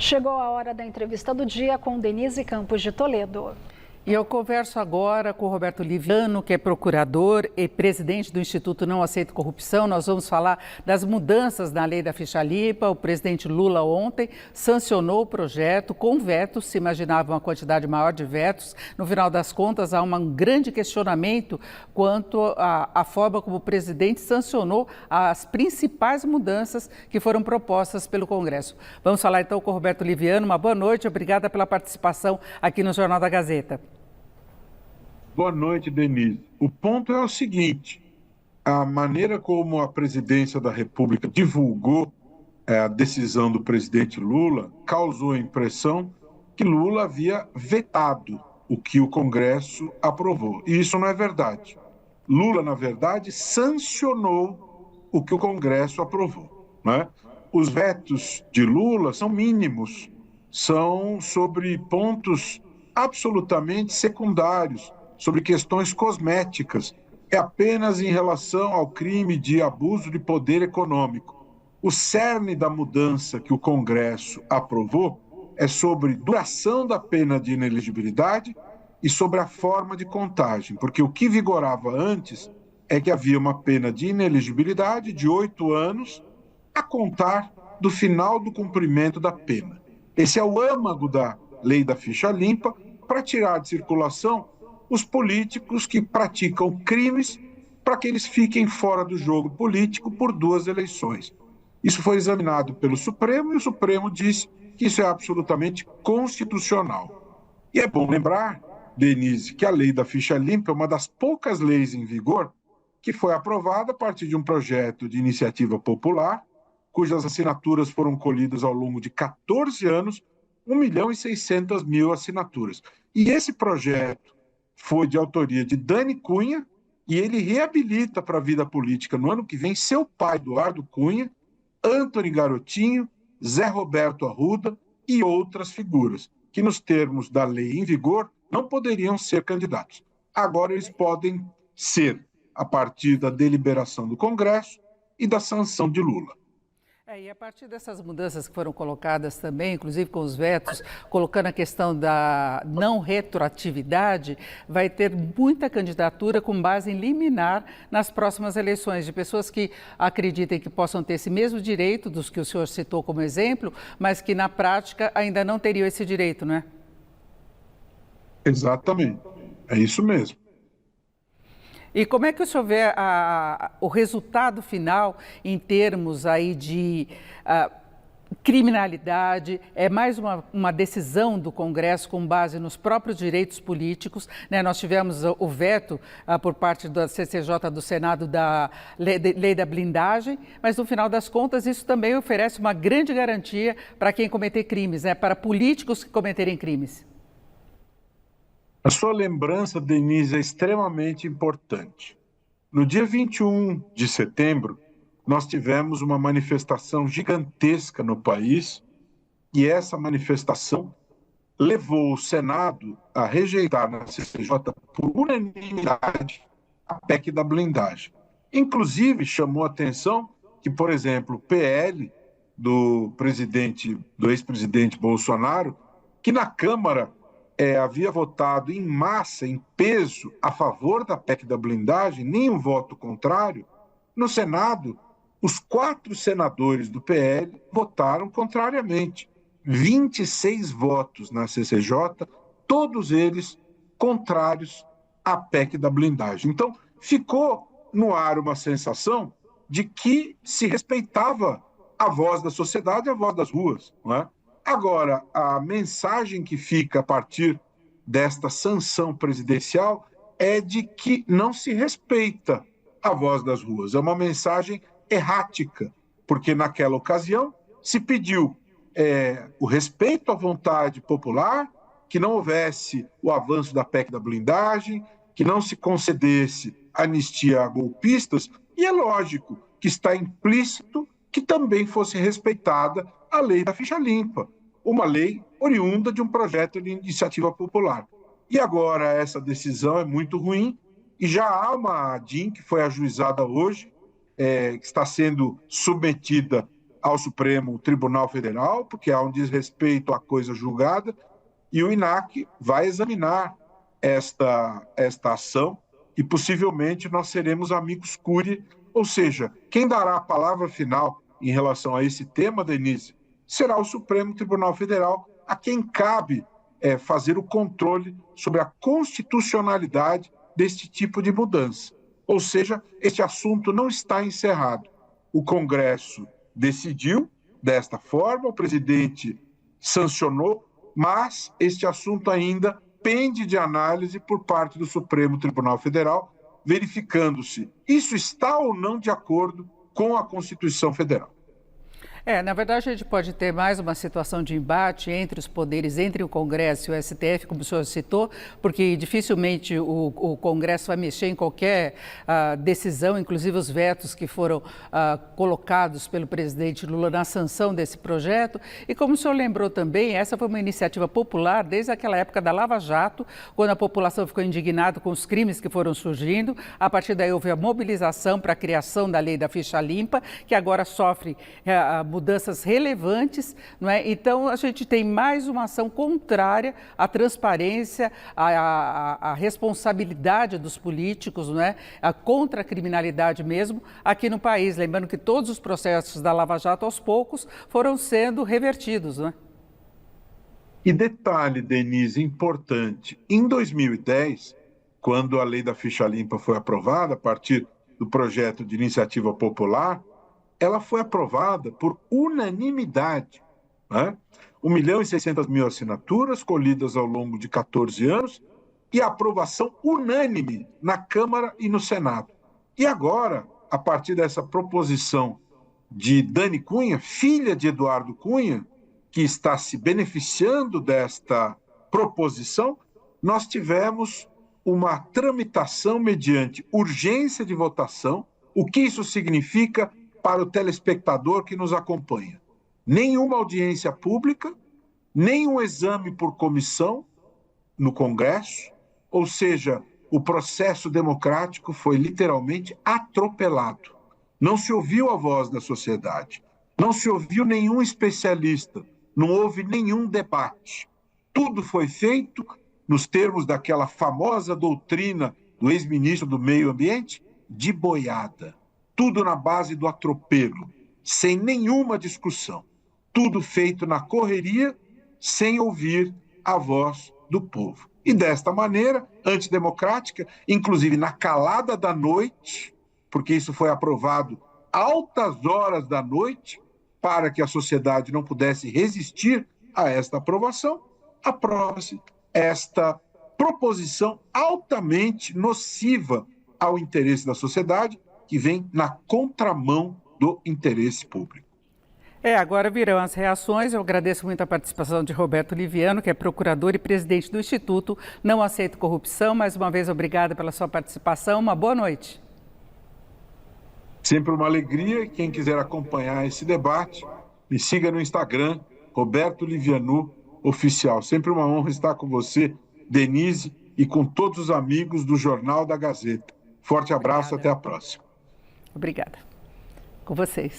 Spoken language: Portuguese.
Chegou a hora da entrevista do dia com Denise Campos de Toledo. E eu converso agora com o Roberto Liviano, que é procurador e presidente do Instituto Não Aceito Corrupção. Nós vamos falar das mudanças na lei da ficha limpa. O presidente Lula ontem sancionou o projeto com vetos, se imaginava uma quantidade maior de vetos. No final das contas, há um grande questionamento quanto à forma como o presidente sancionou as principais mudanças que foram propostas pelo Congresso. Vamos falar então com o Roberto Liviano. Uma boa noite, obrigada pela participação aqui no Jornal da Gazeta. Boa noite, Denise. O ponto é o seguinte: a maneira como a presidência da República divulgou a decisão do presidente Lula causou a impressão que Lula havia vetado o que o Congresso aprovou. E isso não é verdade. Lula, na verdade, sancionou o que o Congresso aprovou, né? Os vetos de Lula são mínimos, são sobre pontos absolutamente secundários, sobre questões cosméticas, é apenas em relação ao crime de abuso de poder econômico. O cerne da mudança que o Congresso aprovou é sobre duração da pena de inelegibilidade e sobre a forma de contagem, porque o que vigorava antes é que havia uma pena de inelegibilidade de 8 anos a contar do final do cumprimento da pena. Esse é o âmago da lei da ficha limpa, para tirar de circulação os políticos que praticam crimes, para que eles fiquem fora do jogo político por 2 eleições. Isso foi examinado pelo Supremo e o Supremo disse que isso é absolutamente constitucional. E é bom lembrar, Denise, que a lei da ficha limpa é uma das poucas leis em vigor que foi aprovada a partir de um projeto de iniciativa popular, cujas assinaturas foram colhidas ao longo de 14 anos, 1.600.000 assinaturas. E esse projeto foi de autoria de Dani Cunha e ele reabilita para a vida política no ano que vem seu pai, Eduardo Cunha, Antony Garotinho, Zé Roberto Arruda e outras figuras, que nos termos da lei em vigor não poderiam ser candidatos. Agora eles podem ser, a partir da deliberação do Congresso e da sanção de Lula. E a partir dessas mudanças que foram colocadas também, inclusive com os vetos, colocando a questão da não retroatividade, vai ter muita candidatura com base em liminar nas próximas eleições, de pessoas que acreditem que possam ter esse mesmo direito dos que o senhor citou como exemplo, mas que na prática ainda não teriam esse direito, não é? Exatamente, é isso mesmo. E como é que o senhor vê o resultado final em termos aí de criminalidade? É mais uma decisão do Congresso com base nos próprios direitos políticos, né? Nós tivemos o veto por parte da CCJ do Senado da lei da blindagem, mas no final das contas isso também oferece uma grande garantia para quem cometer crimes, né? Para políticos que cometerem crimes. A sua lembrança, Denise, é extremamente importante. No dia 21 de setembro, nós tivemos uma manifestação gigantesca no país e essa manifestação levou o Senado a rejeitar na CCJ por unanimidade a PEC da blindagem. Inclusive, chamou a atenção que, por exemplo, o PL do ex-presidente Bolsonaro, que na Câmara havia votado em massa, em peso, a favor da PEC da blindagem, nenhum voto contrário. No Senado, os 4 senadores do PL votaram contrariamente. 26 votos na CCJ, todos eles contrários à PEC da blindagem. Então, ficou no ar uma sensação de que se respeitava a voz da sociedade e a voz das ruas, não é? Agora, a mensagem que fica a partir desta sanção presidencial é de que não se respeita a voz das ruas. É uma mensagem errática, porque naquela ocasião se pediu o respeito à vontade popular, que não houvesse o avanço da PEC da blindagem, que não se concedesse anistia a golpistas, e é lógico que está implícito que também fosse respeitada a lei da ficha limpa, uma lei oriunda de um projeto de iniciativa popular. E agora essa decisão é muito ruim e já há uma ADIM que foi ajuizada hoje, que está sendo submetida ao Supremo Tribunal Federal, porque há um desrespeito à coisa julgada, e o INAC vai examinar esta ação e possivelmente nós seremos amicus curiae, ou seja, quem dará a palavra final em relação a esse tema, Denise, será o Supremo Tribunal Federal, a quem cabe fazer o controle sobre a constitucionalidade deste tipo de mudança. Ou seja, este assunto não está encerrado. O Congresso decidiu desta forma, o presidente sancionou, mas este assunto ainda pende de análise por parte do Supremo Tribunal Federal, verificando-se isso está ou não de acordo com a Constituição Federal. Na verdade, a gente pode ter mais uma situação de embate entre os poderes, entre o Congresso e o STF, como o senhor citou, porque dificilmente o Congresso vai mexer em qualquer decisão, inclusive os vetos que foram colocados pelo presidente Lula na sanção desse projeto. E como o senhor lembrou também, essa foi uma iniciativa popular desde aquela época da Lava Jato, quando a população ficou indignada com os crimes que foram surgindo. A partir daí houve a mobilização para a criação da lei da ficha limpa, que agora sofre mudanças relevantes, não é? Então, a gente tem mais uma ação contrária à transparência, à responsabilidade dos políticos, não é? Contra a criminalidade mesmo aqui no país. Lembrando que todos os processos da Lava Jato, aos poucos, foram sendo revertidos, não é? E detalhe, Denise, importante, em 2010, quando a lei da ficha limpa foi aprovada a partir do projeto de iniciativa popular, ela foi aprovada por unanimidade, né? 1.600.000 assinaturas colhidas ao longo de 14 anos e aprovação unânime na Câmara e no Senado. E agora, a partir dessa proposição de Dani Cunha, filha de Eduardo Cunha, que está se beneficiando desta proposição, nós tivemos uma tramitação mediante urgência de votação. O que isso significa para o telespectador que nos acompanha? Nenhuma audiência pública, nenhum exame por comissão no Congresso, ou seja, o processo democrático foi literalmente atropelado. Não se ouviu a voz da sociedade, não se ouviu nenhum especialista, não houve nenhum debate. Tudo foi feito nos termos daquela famosa doutrina do ex-ministro do Meio Ambiente, de boiada. Tudo na base do atropelo, sem nenhuma discussão. Tudo feito na correria, sem ouvir a voz do povo. E desta maneira, antidemocrática, inclusive na calada da noite, porque isso foi aprovado altas horas da noite, para que a sociedade não pudesse resistir a esta aprovação, aprova-se esta proposição altamente nociva ao interesse da sociedade, que vem na contramão do interesse público. Agora virão as reações. Eu agradeço muito a participação de Roberto Liviano, que é procurador e presidente do Instituto Não Aceito Corrupção. Mais uma vez, obrigada pela sua participação. Uma boa noite. Sempre uma alegria. Quem quiser acompanhar esse debate, me siga no Instagram, Roberto Liviano Oficial. Sempre uma honra estar com você, Denise, e com todos os amigos do Jornal da Gazeta. Forte abraço, até a próxima. Obrigada. Com vocês.